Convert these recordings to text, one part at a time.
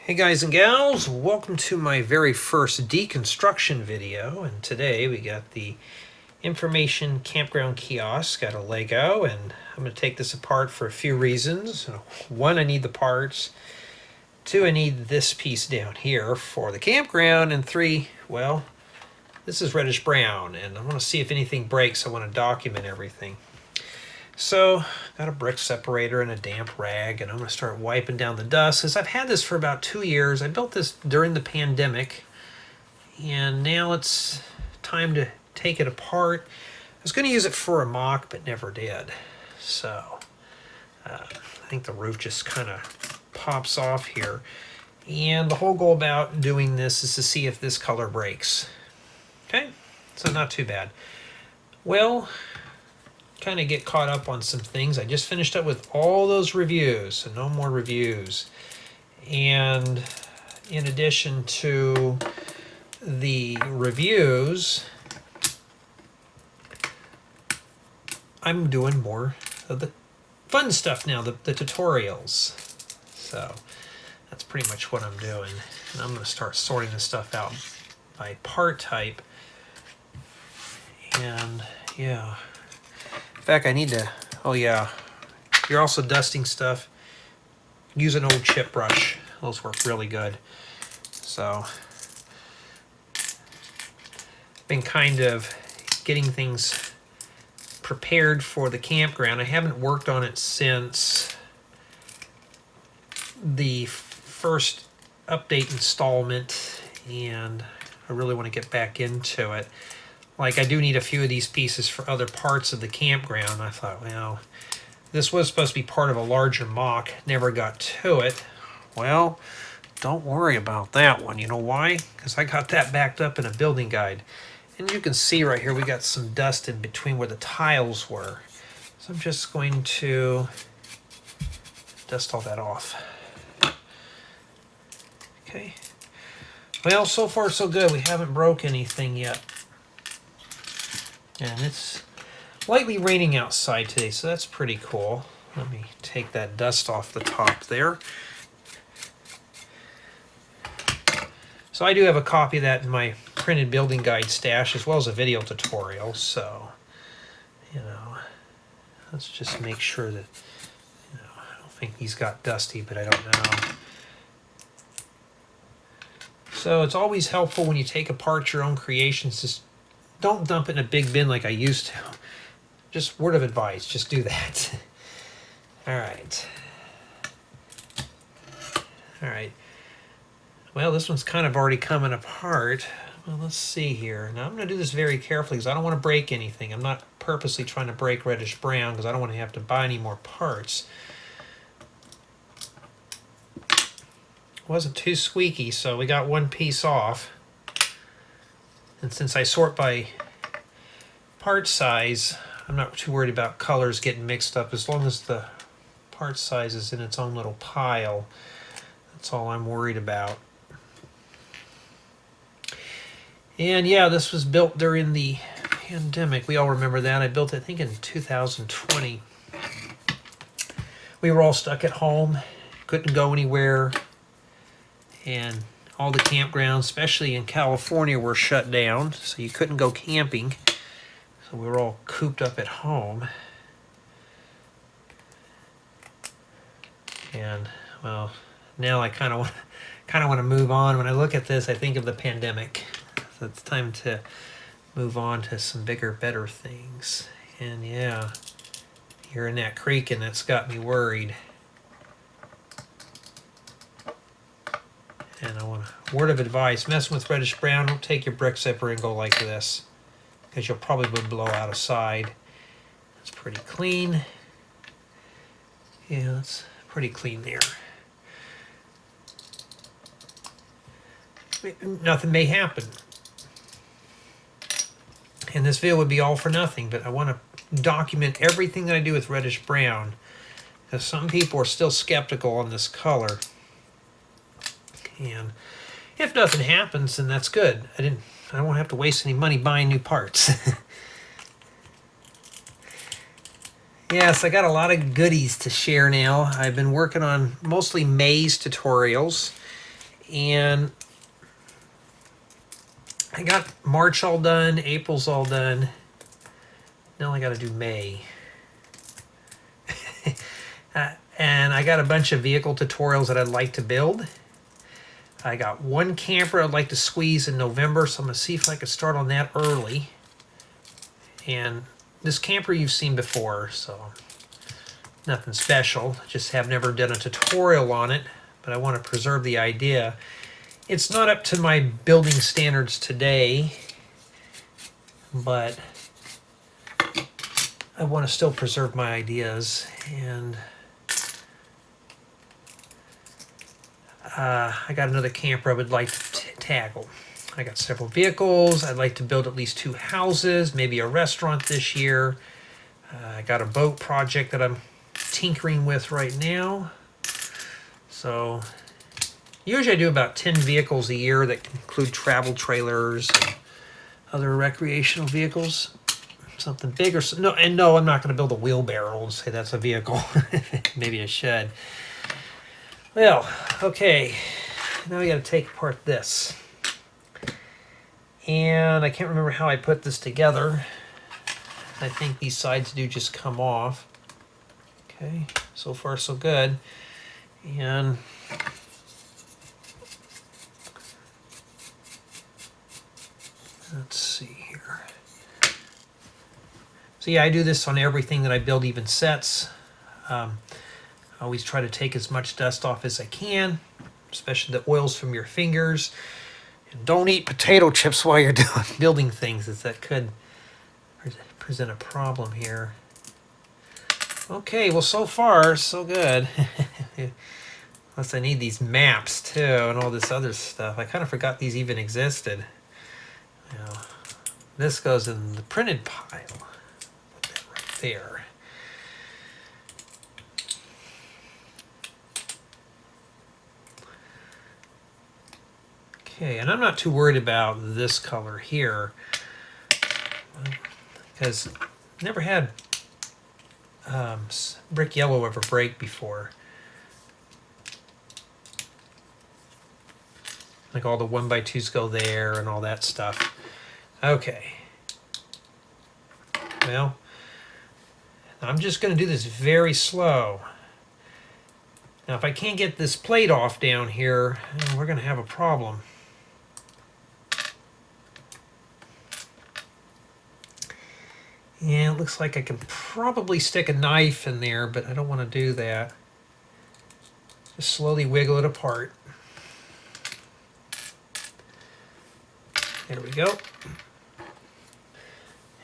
Hey guys and gals, welcome to my very first deconstruction video, and today we got the information campground kiosk, got a Lego, and I'm going to take this apart for a few reasons. One, I need the parts. Two, I need this piece down here for the campground, and three, well, this is reddish brown, and I want to see if anything breaks. I want to document everything. So, got a brick separator and a damp rag, and I'm going to start wiping down the dust, because I've had this for about 2 years. I built this during the pandemic, and now it's time to take it apart. I was going to use it for a mock, but never did. So, I think the roof just kind of pops off here. And the whole goal about doing this is to see if this color breaks. Okay, so not too bad. Well, kind of get caught up on some things. I just finished up with all those reviews, so no more reviews. And in addition to the reviews, I'm doing more of the fun stuff now, the tutorials. So that's pretty much what I'm doing. And I'm going to start sorting this stuff out by part type. And yeah. In fact, I need to, oh yeah, if you're also dusting stuff, use an old chip brush. Those work really good. So, been kind of getting things prepared for the campground. I haven't worked on it since the first update installment, and I really want to get back into it. Like, I do need a few of these pieces for other parts of the campground. I thought, well, this was supposed to be part of a larger mock. Never got to it. Well, don't worry about that one. You know why? Because I got that backed up in a building guide. And you can see right here we got some dust in between where the tiles were. So I'm just going to dust all that off. Okay. Well, so far so good. We haven't broke anything yet. And it's lightly raining outside today, so that's pretty cool. Let me take that dust off the top there. So I do have a copy of that in my printed building guide stash, as well as a video tutorial. So, you know, let's just make sure that, you know, I don't think these got dusty, but I don't know. So it's always helpful when you take apart your own creations, just don't dump it in a big bin like I used to. Just word of advice, just do that. All right. All right. Well, this one's kind of already coming apart. Well, let's see here. Now, I'm going to do this very carefully because I don't want to break anything. I'm not purposely trying to break reddish brown because I don't want to have to buy any more parts. It wasn't too squeaky, so we got one piece off. And since I sort by part size, I'm not too worried about colors getting mixed up. As long as the part size is in its own little pile, that's all I'm worried about. And yeah, this was built during the pandemic. We all remember that. I built it, I think, in 2020. We were all stuck at home, couldn't go anywhere, and all the campgrounds, especially in California, were shut down, so you couldn't go camping. So we were all cooped up at home. And well, now I kind of want to move on. When I look at this, I think of the pandemic. So it's time to move on to some bigger, better things. And yeah, hearing that creaking, that's got me worried. And I want a word of advice. Messing with reddish brown, don't take your brick zipper and go like this, because you'll probably blow out a side. It's pretty clean. Yeah, it's pretty clean there. Nothing may happen. And this video would be all for nothing, but I want to document everything that I do with reddish brown, because some people are still skeptical on this color. And if nothing happens, then that's good. I won't have to waste any money buying new parts. Yes, I got a lot of goodies to share now. I've been working on mostly maze tutorials, And I got March all done, April's all done. Now I got to do May. And I got a bunch of vehicle tutorials that I'd like to build. I got one camper I'd like to squeeze in November, so I'm going to see if I can start on that early. And this camper you've seen before, so nothing special. Just have never done a tutorial on it, but I want to preserve the idea. It's not up to my building standards today, but I want to still preserve my ideas. And I got another camper I would like to tackle. I got several vehicles. I'd like to build at least 2 houses, maybe a restaurant this year. I got a boat project that I'm tinkering with right now. So usually I do about 10 vehicles a year that include travel trailers and other recreational vehicles. Something big or no, and no, I'm not going to build a wheelbarrow and say that's a vehicle. Maybe I should. Well, okay. Now we got to take apart this. And I can't remember how I put this together. I think these sides do just come off. Okay, so far so good. And let's see here. So yeah, I do this on everything that I build, even sets. I always try to take as much dust off as I can, especially the oils from your fingers. And don't eat potato chips while you're building things, as that could present a problem here. Okay, well, so far so good. Plus I need these maps too and all this other stuff. I kind of forgot these even existed. Now, this goes in the printed pile. Put that right there. Okay, and I'm not too worried about this color here because I never had brick yellow ever break before. Like all the 1x2s go there and all that stuff. Okay. Well, I'm just going to do this very slow. Now, if I can't get this plate off down here, we're going to have a problem. Yeah, it looks like I can probably stick a knife in there, but I don't want to do that. Just slowly wiggle it apart. There we go.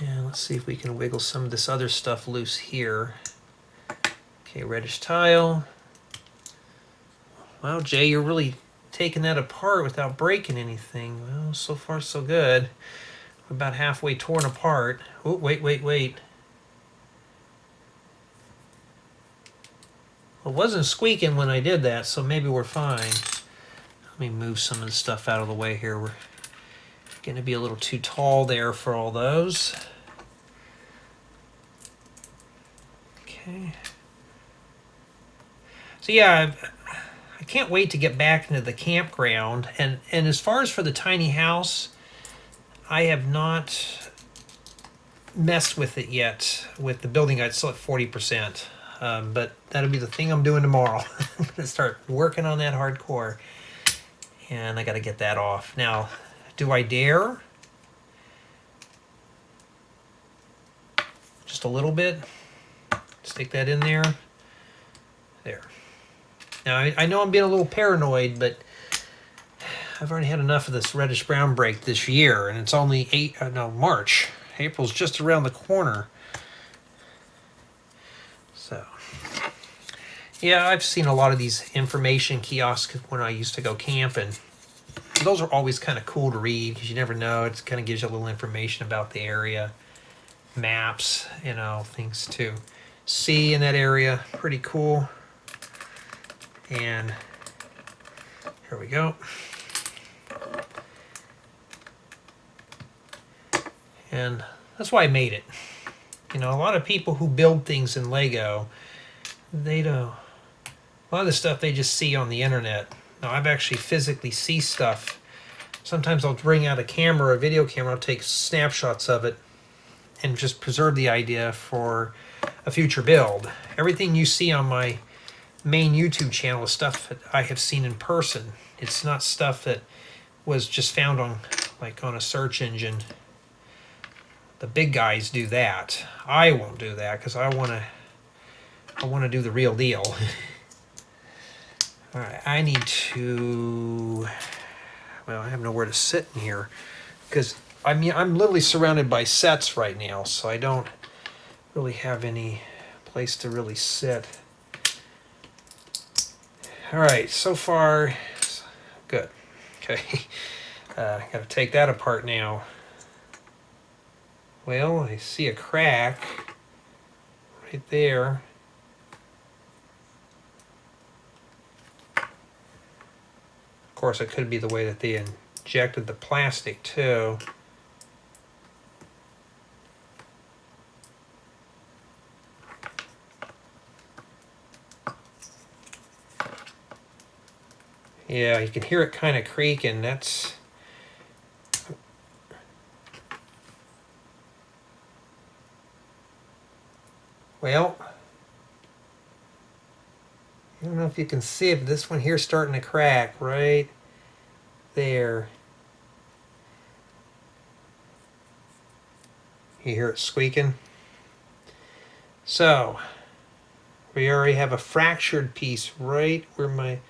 And let's see if we can wiggle some of this other stuff loose here. Okay, reddish tile. Wow, Jay, you're really taking that apart without breaking anything. Well, so far so good. We're about halfway torn apart. Oh, wait. Well, it wasn't squeaking when I did that, so maybe we're fine. Let me move some of the stuff out of the way here. We're going to be a little too tall there for all those. Okay. So yeah, I can't wait to get back into the campground. And as far as for the tiny house, I have not messed with it yet. With the building, I'd still at 40%. But that'll be the thing I'm doing tomorrow. I'm going to start working on that hardcore. And I got to get that off. Now, do I dare? Just a little bit. Stick that in there. There. Now, I know I'm being a little paranoid, but I've already had enough of this reddish brown break this year, and it's only March. April's just around the corner. So, yeah, I've seen a lot of these information kiosks when I used to go camping. Those are always kind of cool to read because you never know. It kind of gives you a little information about the area, maps, things to see in that area. Pretty cool. And here we go. And that's why I made it. A lot of people who build things in Lego, they don't. A lot of the stuff they just see on the internet. Now I've actually physically see stuff. Sometimes I'll bring out a camera, a video camera, I'll take snapshots of it and just preserve the idea for a future build. Everything you see on my main YouTube channel is stuff that I have seen in person. It's not stuff that was just found on a search engine. The big guys do that. I won't do that because I want to do the real deal. All right, I need to. Well, I have nowhere to sit in here because I'm literally surrounded by sets right now, so I don't really have any place to really sit. All right, so far, good. Okay, got to take that apart now. Well, I see a crack right there. Of course, it could be the way that they injected the plastic too. Yeah, you can hear it kind of creaking. That's... Well, I don't know if you can see it, but this one here is starting to crack right there. You hear it squeaking? So, we already have a fractured piece right where you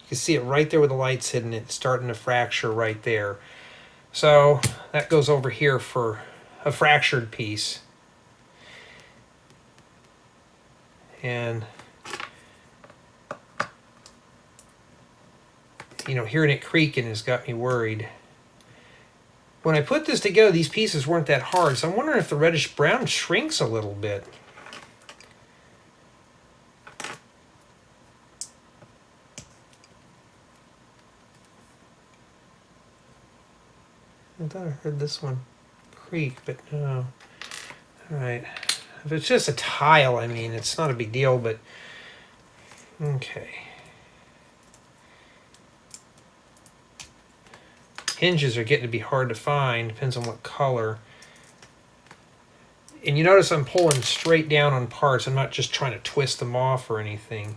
can see it right there where the light's hitting it, starting to fracture right there. So, that goes over here for a fractured piece. And, you know, hearing it creaking has got me worried. When I put this together, these pieces weren't that hard, so I'm wondering if the reddish brown shrinks a little bit. I thought I heard this one creak, but no. All right. If it's just a tile, I mean, it's not a big deal, but okay. Hinges are getting to be hard to find, depends on what color. And you notice I'm pulling straight down on parts. I'm not just trying to twist them off or anything.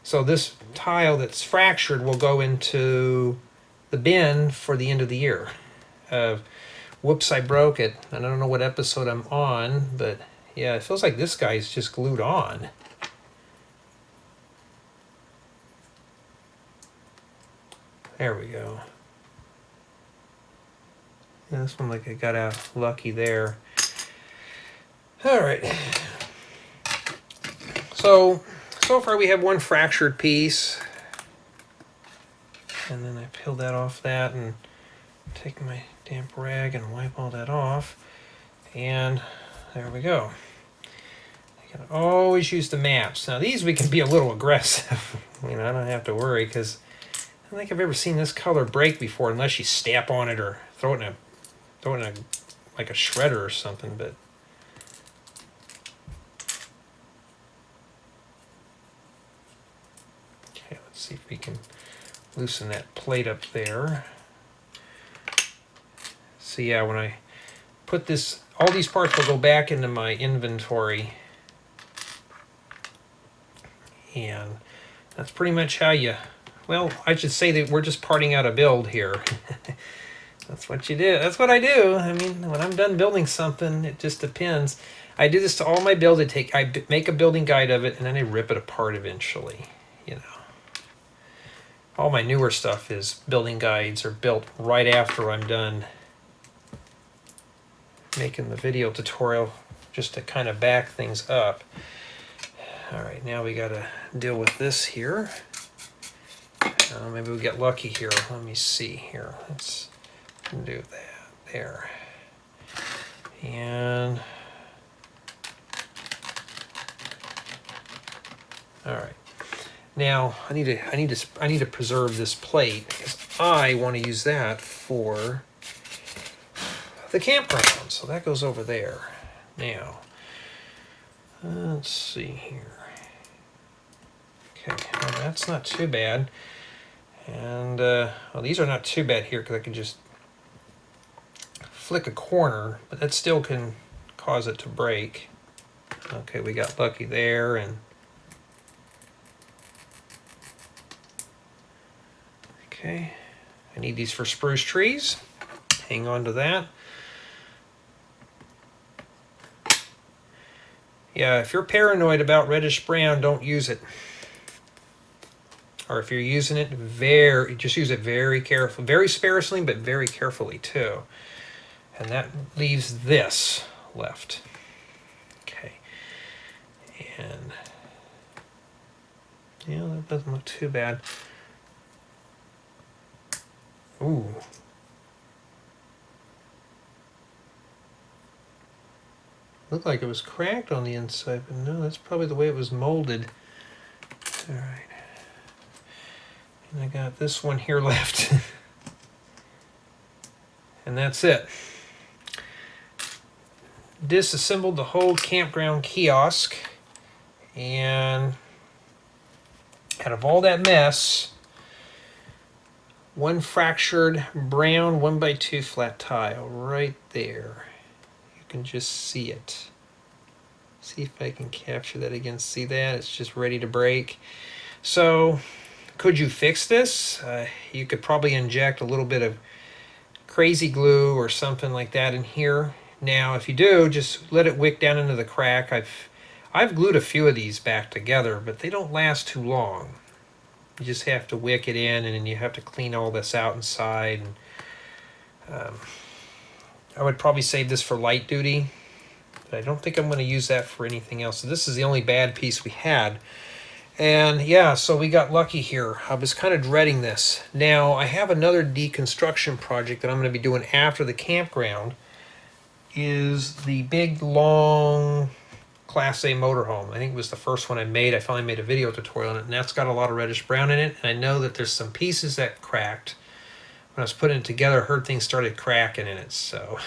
So this tile that's fractured will go into the bin for the end of the year. Whoops, I broke it. I don't know what episode I'm on, but yeah, it feels like this guy's just glued on. There we go. Yeah, this one, like, I got out lucky there. All right. So far we have one fractured piece. And then I peel that off that and take my damp rag and wipe all that off. And there we go. I can always use the maps. Now these we can be a little aggressive. You know, I don't have to worry because I don't think I've ever seen this color break before unless you stamp on it or throw it in a like a shredder or something, but okay, let's see if we can loosen that plate up there. So yeah, when I put this, all these parts will go back into my inventory. And that's pretty much how you, well, I should say that we're just parting out a build here. That's what you do. That's what I do. I mean, when I'm done building something, it just depends. I do this to all my builds. I make a building guide of it, and then I rip it apart eventually, you know. All my newer stuff is building guides are built right after I'm done making the video tutorial, just to kind of back things up. All right, now we got to deal with this here. Maybe we get lucky here. Let me see here. Let's do that there. And all right. Now I need to preserve this plate because I want to use that for the campground. So that goes over there. Now Let's see here. Okay, well, that's not too bad. And well, these are not too bad here because I can just flick a corner, but that still can cause it to break. Okay, we got lucky there. And okay, I need these for spruce trees. Hang on to that. Yeah, if you're paranoid about reddish brown, don't use it. Or if you're using it, just use it very carefully, very sparingly, but very carefully too. And that leaves this left. Okay. And yeah, that doesn't look too bad. Ooh. Looked like it was cracked on the inside, but no, that's probably the way it was molded. All right. And I got this one here left. And that's it. Disassembled the whole campground kiosk, and out of all that mess, one fractured brown 1x2 flat tile right there. You can just see it. See if I can capture that again. See that? It's just ready to break. So, could you fix this? You could probably inject a little bit of crazy glue or something like that in here. Now, if you do, just let it wick down into the crack. I've glued a few of these back together, but they don't last too long. You just have to wick it in, and then you have to clean all this out inside. And, I would probably save this for light duty, but I don't think I'm going to use that for anything else. So this is the only bad piece we had. And yeah, so we got lucky here. I was kind of dreading this. Now, I have another deconstruction project that I'm going to be doing after the campground, is the big, long Class A motorhome. I think it was the first one I made. I finally made a video tutorial on it, and that's got a lot of reddish brown in it. And I know that there's some pieces that cracked. When I was putting it together, I heard things started cracking in it. So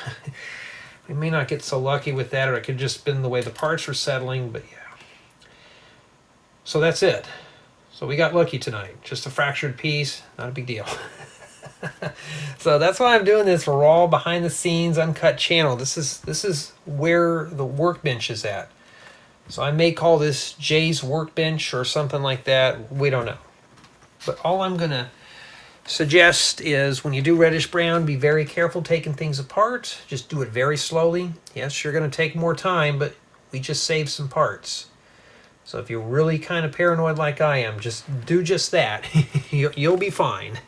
we may not get so lucky with that, or it could just been the way the parts were settling, but yeah. So that's it. So we got lucky tonight. Just a fractured piece, not a big deal. So that's why I'm doing this raw, behind the scenes, uncut channel. This is where the workbench is at. So I may call this Jay's workbench or something like that. We don't know. But all I'm gonna suggest is when you do reddish brown, be very careful taking things apart. Just do it very slowly. Yes, you're gonna take more time, but we just saved some parts. So if you're really kind of paranoid like I am, just do just that. You'll be fine.